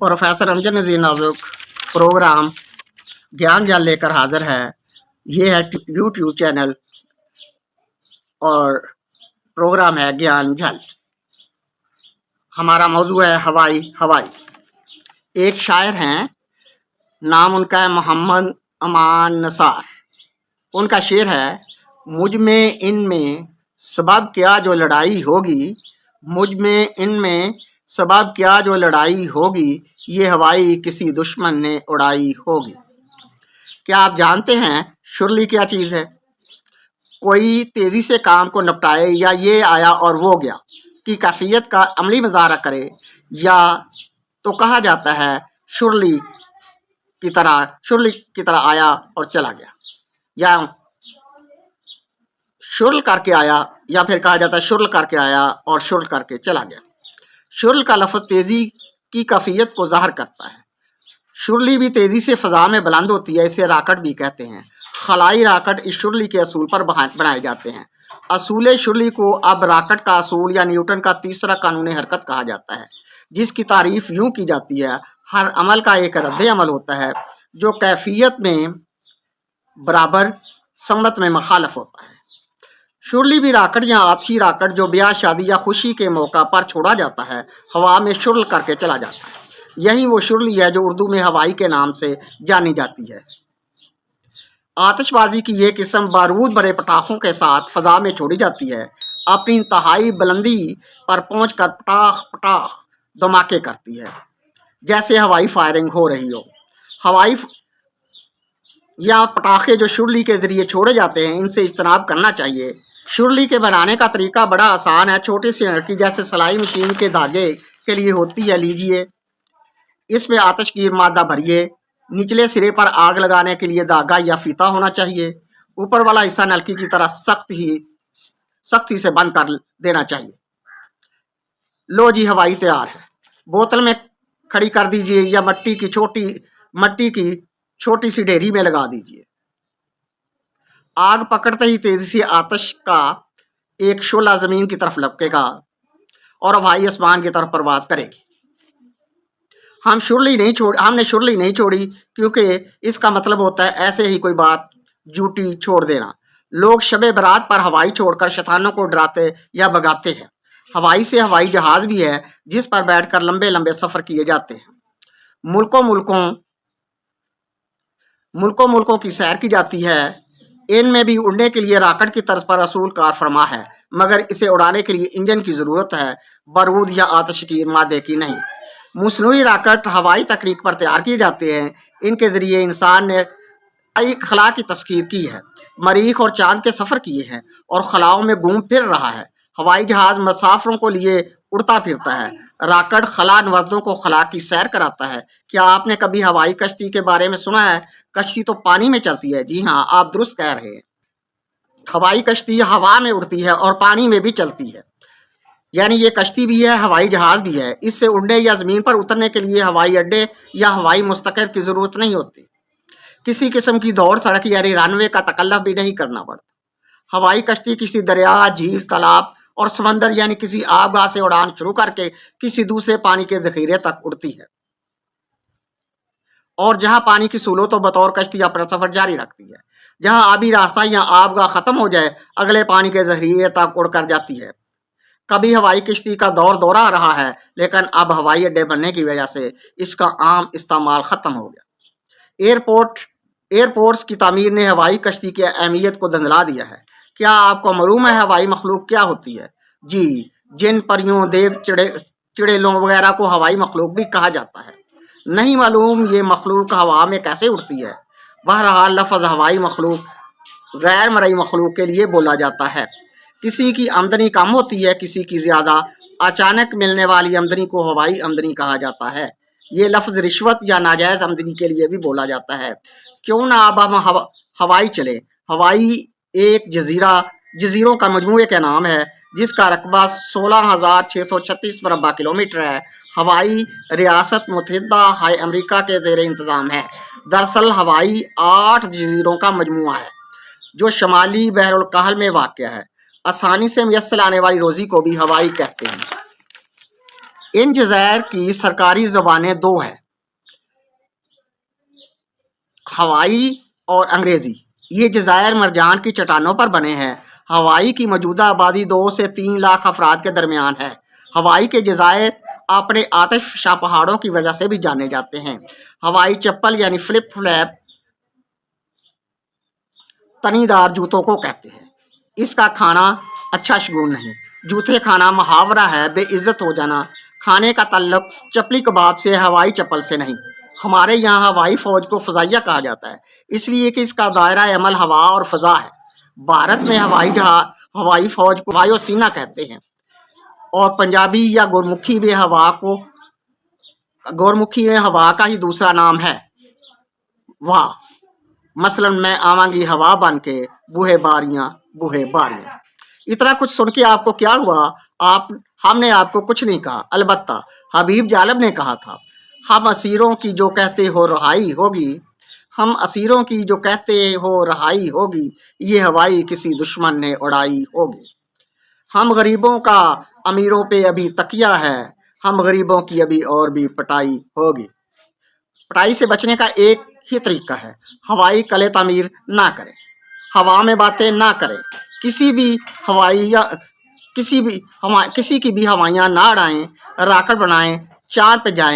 Professor Amjad नज़ीर नाजुक programme ज्ञान जाल लेकर हाजिर है। ये है यूट्यूब चैनल और प्रोग्राम है ज्ञान जाल। हमारा मौजू है हवाई। एक शायर हैं, नाम उनका है मोहम्मद अमान नसार। उनका शेर है, मुझ में इनमें सबब क्या जो लड़ाई होगी, मुझ में इनमें सबब क्या जो लड़ाई होगी, ये हवाई किसी दुश्मन ने उड़ाई होगी। क्या आप जानते हैं शुरली क्या चीज़ है? कोई तेज़ी से काम को निपटाए या ये आया और वो गया की कैफियत का अमली मुजाहरा करे, या तो कहा जाता है शुरली की तरह आया और चला गया, या शुरल करके आया, या फिर कहा जाता है शुरल करके आया और शुरल करके चला गया। शुरल का लफ्ज़ तेज़ी की कैफियत को ज़ाहिर करता है। शुरली भी तेज़ी से फ़ज़ा में बुलंद होती है, इसे राकट भी कहते हैं। खलाई राकट इस शुरली के असूल पर बनाए जाते हैं। असूल शुरली को अब राकट का असूल या न्यूटन का तीसरा कानून हरकत कहा जाता है, जिसकी तारीफ यूँ की जाती है, हर अमल का एक रद्द अमल होता है जो कैफियत में बराबर सम्मत में मुखालफ होता है। शुरली भी राकट या आतिशी राकट जो ब्याह शादी या खुशी के मौका पर छोड़ा जाता है, हवा में शुरल करके चला जाता है। यही वो शुरली है जो उर्दू में हवाई के नाम से जानी जाती है। आतिशबाजी की ये किस्म बारूद भरे पटाखों के साथ फ़ज़ा में छोड़ी जाती है। अपनी इंतहाई बुलंदी पर पहुँच कर पटाख धमाके करती है, जैसे हवाई फायरिंग हो रही हो। हवाई या पटाखे जो शुरली के ज़रिए छोड़े जाते हैं, इनसे इज्तनाब करना चाहिए। शुरली के बनाने का तरीका बड़ा आसान है। छोटी सी लड़की जैसे सिलाई मशीन के धागे के लिए होती है, लीजिए, इसमें आतिशगीर मादा भरिए। निचले सिरे पर आग लगाने के लिए धागा या फीता होना चाहिए। ऊपर वाला हिस्सा नलकी की तरह सख्ती से बंद कर देना चाहिए। लो जी, हवाई तैयार है। बोतल में खड़ी कर दीजिए या मट्टी की छोटी सी ढेरी में लगा दीजिए। आग पकड़ते ही तेजी से आतिश का एक शोला जमीन की तरफ लपकेगा और हवाई आसमान की तरफ परवाज करेगी। हमने शुरली नहीं छोड़ी क्योंकि इसका मतलब होता है ऐसे ही कोई बात झूठी छोड़ देना। लोग शबे बरात पर हवाई छोड़कर शैतानों को डराते या भगाते हैं। हवाई से हवाई जहाज भी है जिस पर बैठकर लंबे लंबे सफर किए जाते हैं। मुल्कों की सैर की जाती है। इनमें भी उड़ने के लिए राकट की तर्ज पर रसूल कार फरमा है, मगर इसे उड़ाने के लिए इंजन की ज़रूरत है, बारूद या आतिशगीर मादे की नहीं। मुसनूई राकट हवाई तकनीक पर तैयार किए जाते हैं। इनके ज़रिए इंसान ने खला की तस्कीर की है, मरीख और चांद के सफ़र किए हैं और खलाओं में घूम फिर रहा है। हवाई जहाज़ मुसाफिरों को लिए उड़ता फिरता है। राकट खला नवर्दों को खला की सैर कराता है। क्या आपने कभी हवाई कश्ती के बारे में सुना है? कश्ती तो पानी में चलती है। जी हाँ, आप दुरुस्त कह रहे हैं। हवाई कश्ती हवा में उड़ती है और पानी में भी चलती है, यानी ये कश्ती भी है, हवाई जहाज भी है। इससे उड़ने या ज़मीन पर उतरने के लिए हवाई अड्डे या हवाई मुस्तकर की ज़रूरत नहीं होती। किसी किस्म की दौड़ सड़क या रनवे का तकल्लुफ़ भी नहीं करना पड़ता। हवाई कश्ती किसी दरिया, झील, तालाब और समंदर यानी किसी आबगाह से उड़ान शुरू करके किसी दूसरे पानी के ज़ख़ीरे तक उड़ती है और जहां पानी की सूलो तो बतौर कश्ती अपना सफ़र जारी रखती है। जहां आबी रास्ता या आबगाह ख़त्म हो जाए, अगले पानी के ज़ख़ीरे तक उड़कर जाती है। कभी हवाई कश्ती का दौरा रहा है, लेकिन अब हवाई अड्डे बनने की वजह से इसका आम इस्तेमाल ख़त्म हो गया। एयरपोर्ट्स की तामीर ने हवाई कश्ती की अहमियत को धंधला दिया है। क्या आपको मालूम है हवाई मखलूक क्या होती है? जी, जिन परियों, देव, चिड़ेलों वगैरह को हवाई मखलूक भी कहा जाता है। नहीं मालूम ये मखलूक हवा में कैसे उड़ती है? बहरहाल लफ्ज़ हवाई मखलूक गैर मरई मखलूक के लिए बोला जाता है। किसी की आमदनी कम होती है, किसी की ज़्यादा। अचानक मिलने वाली आमदनी को हवाई आमदनी कहा जाता है। ये लफ्ज़ रिश्वत या नाजायज़ आमदनी के लिए भी बोला जाता है। क्यों ना अब हम हवाई चले। हवाई एक जजीरों का मजमूए का नाम है जिसका रकबा 16,636 मरबा किलोमीटर है। हवाई रियासत मुत्तहिदा अमेरिका के ज़ेर इंतज़ाम है। दरअसल हवाई 8 जजीरों का मजमूआ है जो शमाली बहरुल कहल में वाक़ है। आसानी से मुयस्सर आने वाली रोज़ी को भी हवाई कहते हैं। ان جزائر کی سرکاری زبانیں دو ہیں، ہوائی اور انگریزی۔ یہ جزائر مرجان کی چٹانوں پر بنے ہیں۔ ہوائی کی موجودہ آبادی 2 سے 3 لاکھ افراد کے درمیان ہے۔ ہوائی کے جزائر اپنے آتش فشاں پہاڑوں کی وجہ سے بھی جانے جاتے ہیں۔ ہوائی چپل یعنی فلپ فلیپ تنی دار جوتوں کو کہتے ہیں۔ اس کا کھانا اچھا شگون نہیں۔ جوتے کھانا محاورہ ہے، بے عزت ہو جانا۔ کھانے کا تعلق چپلی کباب سے، ہوائی چپل سے نہیں۔ ہمارے یہاں ہوائی فوج کو فضائیہ کہا جاتا ہے، اس لیے کہ اس کا دائرہ عمل ہوا اور فضا ہے۔ بھارت میں ہوائی فوج کو وایو سینا کہتے ہیں، اور پنجابی یا گورمکھی میں ہوا کا ہی دوسرا نام ہے واہ۔ مثلا میں آواں گی ہوا بن کے، بوہے باریاں بوہے باریاں۔ اتنا کچھ سن کے آپ کو کیا ہوا؟ ہم نے آپ کو کچھ نہیں کہا، البتہ حبیب جالب نے کہا تھا، ہم اسیروں کی جو کہتے ہو رہائی ہوگی، ہم اسیروں کی جو کہتے ہو رہائی ہوگی، یہ ہوائی کسی دشمن نے اڑائی ہوگی۔ ہم غریبوں کا امیروں پہ ابھی تکیہ ہے، ہم غریبوں کی ابھی اور بھی پٹائی ہوگی۔ پٹائی سے بچنے کا ایک ہی طریقہ ہے، ہوائی کلے تعمیر نہ کریں، ہوا میں باتیں نہ کریں، کسی کی بھی ہوائیاں نہ اڑائیں، راکٹ بنائیں، چاند پہ جائیں۔